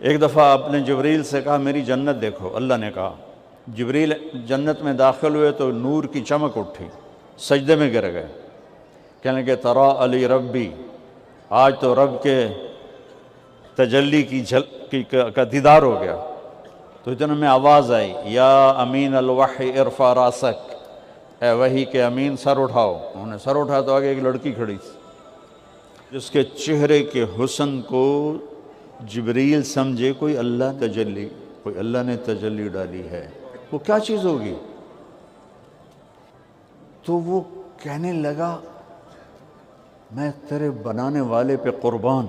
ایک دفعہ آپ نے جبریل سے کہا میری جنت دیکھو، اللہ نے کہا، جبریل جنت میں داخل ہوئے تو نور کی چمک اٹھی، سجدے میں گر گئے، کہنے لگے ترا علی ربی، آج تو رب کے تجلی کا دیدار ہو گیا۔ تو اتنے میں آواز آئی، یا امین الوحی ارفع راسک، اے وحی کے امین سر اٹھاؤ۔ انہوں نے سر اٹھایا تو آگے ایک لڑکی کھڑی تھی جس کے چہرے کے حسن کو جبریل سمجھے کوئی اللہ نے تجلی ڈالی ہے، وہ کیا چیز ہوگی؟ تو وہ کہنے لگا میں تیرے بنانے والے پہ قربان۔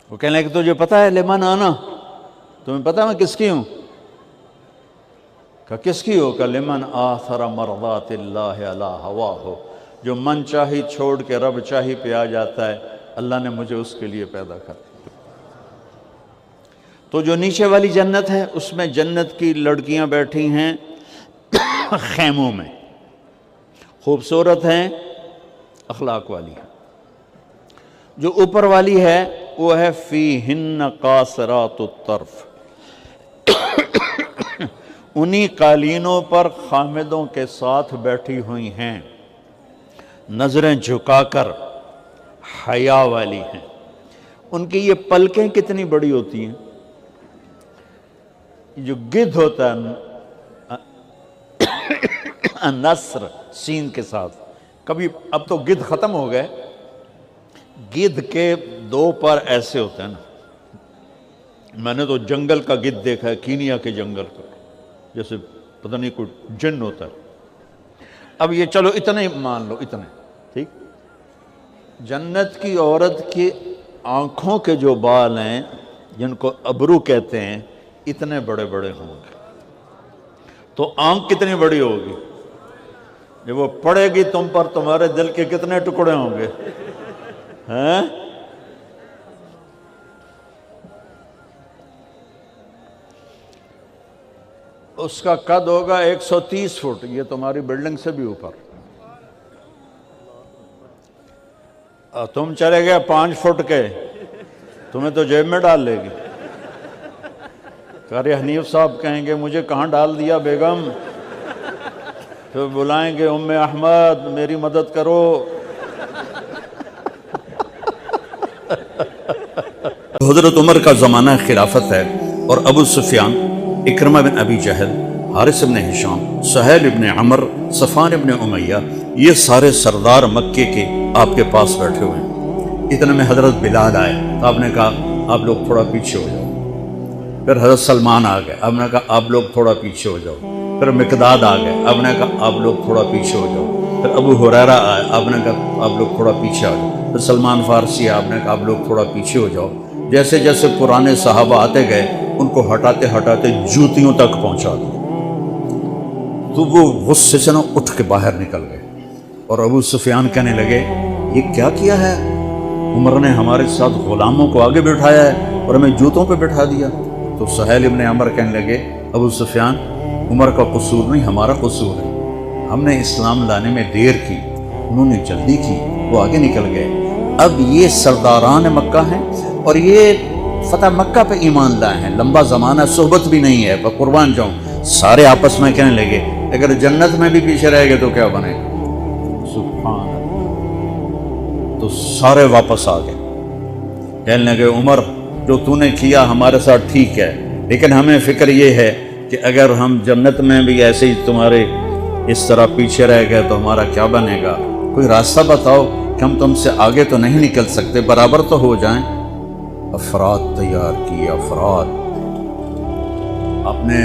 وہ کہنے لگا تجھے پتہ ہے لمن آنا، تمہیں پتہ ہے میں کس کی ہوں؟ کہ کس کی ہو؟ کہ لمن آثر مرضات اللہ علی ہواہ، جو من چاہی چھوڑ کے رب چاہی پہ آ جاتا ہے، اللہ نے مجھے اس کے لیے پیدا کر دیا۔ تو جو نیچے والی جنت ہے اس میں جنت کی لڑکیاں بیٹھی ہیں خیموں میں، خوبصورت ہیں، اخلاق والی ہیں۔ جو اوپر والی ہے وہ ہے فیہن قاصرات الطرف، انہی قالینوں پر خامدوں کے ساتھ بیٹھی ہوئی ہیں، نظریں جھکا کر حیا والی ہیں۔ ان کی یہ پلکیں کتنی بڑی ہوتی ہیں، جو گدھ ہوتا ہے نصر سین کے ساتھ، کبھی اب تو گدھ ختم ہو گئے، گدھ کے دو پر ایسے ہوتے ہیں نا، میں نے تو جنگل کا گدھ دیکھا ہے، کینیا کے جنگل کا، جیسے پتہ نہیں کوئی جن ہوتا ہے۔ اب یہ چلو اتنے مان لو، اتنے ٹھیک۔ جنت کی عورت کی آنکھوں کے جو بال ہیں جن کو ابرو کہتے ہیں، اتنے بڑے بڑے ہوں گے۔ تو آنکھ کتنی بڑی ہوگی؟ جب وہ پڑے گی تم پر، تمہارے دل کے کتنے ٹکڑے ہوں گے ہیں؟ اس کا قد ہوگا 130 فٹ، یہ تمہاری بلڈنگ سے بھی اوپر۔ تم چلے گئے 5 فٹ کے، تمہیں تو جیب میں ڈال لے گی۔ قاری حنیف صاحب کہیں گے مجھے کہاں ڈال دیا بیگم؟ تو بلائیں گے ام احمد میری مدد کرو۔ حضرت عمر کا زمانہ خلافت ہے اور ابو سفیان، اکرمہ بن ابی جہل، حارث بن ہشام، سہیل بن عمر، صفوان بن امیہ، یہ سارے سردار مکے کے آپ کے پاس بیٹھے ہوئے ہیں۔ اتنے میں حضرت بلال آئے تو آپ نے کہا آپ لوگ تھوڑا پیچھے ہو جاؤ۔ پھر حضرت سلمان آ گئے، آپ نے کہا آپ لوگ تھوڑا پیچھے ہو جاؤ۔ پھر مقداد آ گئے، آپ نے کہا آپ لوگ تھوڑا پیچھے ہو جاؤ۔ پھر ابو ہریرہ آئے، آپ نے کہا آپ لوگ تھوڑا پیچھے ہو جاؤ۔ پھر سلمان فارسی آپ نے کہا آپ لوگ تھوڑا پیچھے ہو جاؤ۔ جیسے جیسے پرانے صحابہ آتے گئے ان کو ہٹاتے ہٹاتے جوتیوں تک پہنچا دیا۔ تو وہ غصے سے اٹھ کے باہر نکل گئے اور ابو سفیان کہنے لگے یہ کیا ہے؟ عمر نے ہمارے ساتھ غلاموں کو آگے بٹھایا ہے اور ہمیں جوتوں پہ بٹھا دیا۔ تو سہیل ابن عمر کہنے لگے ابو سفیان عمر کا قصور نہیں، ہمارا قصور ہے، ہم نے اسلام لانے میں دیر کی، انہوں نے جلدی کی، وہ آگے نکل گئے۔ اب یہ سرداران مکہ ہیں اور یہ فتح مکہ پہ ایمان لائے ہیں، لمبا زمانہ صحبت بھی نہیں ہے، پر قربان جاؤں۔ سارے آپس میں کہنے لگے اگر جنت میں بھی پیچھے رہ گئے تو کیا بنے گا؟ سبحان اللہ۔ تو سارے واپس آ گئے، کہنے لگے عمر جو تو نے کیا ہمارے ساتھ ٹھیک ہے، لیکن ہمیں فکر یہ ہے کہ اگر ہم جنت میں بھی ایسے ہی تمہارے اس طرح پیچھے رہ گئے تو ہمارا کیا بنے گا؟ کوئی راستہ بتاؤ کہ ہم تم سے آگے تو نہیں نکل سکتے، برابر تو ہو جائیں۔ افراد تیار کیے، افراد۔ آپ نے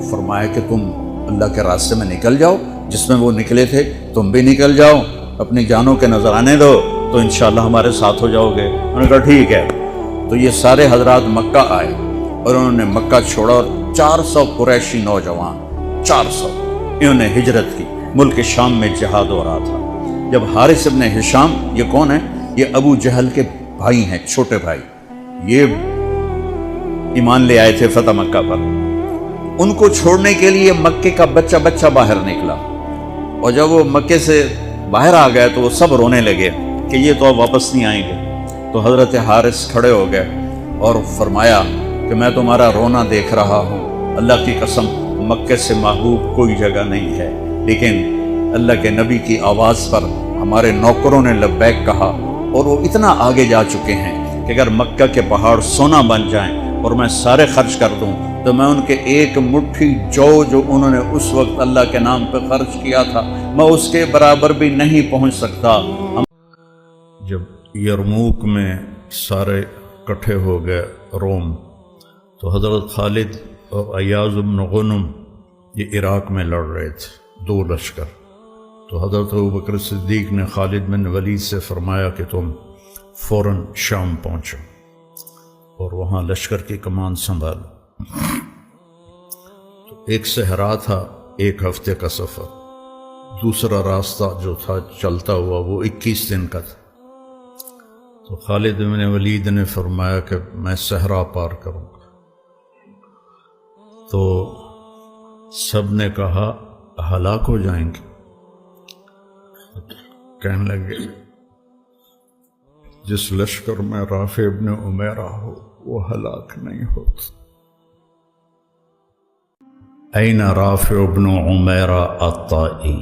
فرمایا کہ تم اللہ کے راستے میں نکل جاؤ، جس میں وہ نکلے تھے تم بھی نکل جاؤ، اپنی جانوں کے نذرانے دو تو انشاءاللہ ہمارے ساتھ ہو جاؤ گے۔ انہوں نے کہا ٹھیک ہے۔ تو یہ سارے حضرات مکہ آئے اور انہوں نے مکہ چھوڑا اور 400 قریشی نوجوان، 400 انہوں نے ہجرت کی، ملک شام میں جہاد ہو رہا تھا۔ جب حارث ابن ہشام، یہ کون ہے؟ یہ ابو جہل کے بھائی ہیں، چھوٹے بھائی، یہ ایمان لے آئے تھے فتح مکہ پر۔ ان کو چھوڑنے کے لیے مکے کا بچہ بچہ باہر نکلا، اور جب وہ مکے سے باہر آ گئے تو وہ سب رونے لگے کہ یہ تو اب واپس نہیں آئیں گے۔ تو حضرت حارث کھڑے ہو گئے اور فرمایا کہ میں تمہارا رونا دیکھ رہا ہوں، اللہ کی قسم مکے سے محبوب کوئی جگہ نہیں ہے، لیکن اللہ کے نبی کی آواز پر ہمارے نوکروں نے لبیک کہا، اور وہ اتنا آگے جا چکے ہیں کہ اگر مکہ کے پہاڑ سونا بن جائیں اور میں سارے خرچ کر دوں تو میں ان کے ایک مٹھی جو انہوں نے اس وقت اللہ کے نام پہ خرچ کیا تھا میں اس کے برابر بھی نہیں پہنچ سکتا۔ جب یرموک میں سارے اکٹھے ہو گئے روم، تو حضرت خالد اور ایاز بن غنم یہ عراق میں لڑ رہے تھے، دو لشکر۔ تو حضرت ابوبکر صدیق نے خالد بن ولید سے فرمایا کہ تم فوراً شام پہنچو اور وہاں لشکر کی کمان سنبھالو۔ تو ایک صحرا تھا، 1 ہفتے کا سفر، دوسرا راستہ جو تھا چلتا ہوا وہ 21 دن کا تھا۔ تو خالد بن ولید نے فرمایا کہ میں صحرا پار کروں گا۔ تو سب نے کہا ہلاک ہو جائیں گے۔ کہنے لگے جس لشکر میں رافع ابن عمیرہ ہو وہ ہلاک نہیں ہوتا۔ این رافع ابن عمیرہ الطائی،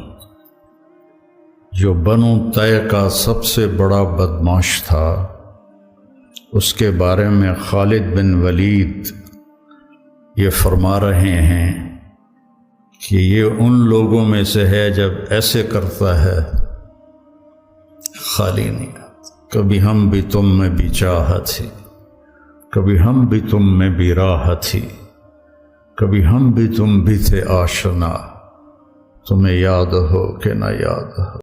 جو بنو طے کا سب سے بڑا بدماش تھا، اس کے بارے میں خالد بن ولید یہ فرما رہے ہیں کہ یہ ان لوگوں میں سے ہے جب ایسے کرتا ہے خالی نہیں آتا۔ کبھی ہم بھی تم میں بھی چاہت تھی، کبھی ہم بھی تم میں بھی راحت تھی، کبھی ہم بھی تم بھی تھے آشنا، تمہیں یاد ہو کہ نہ یاد ہو۔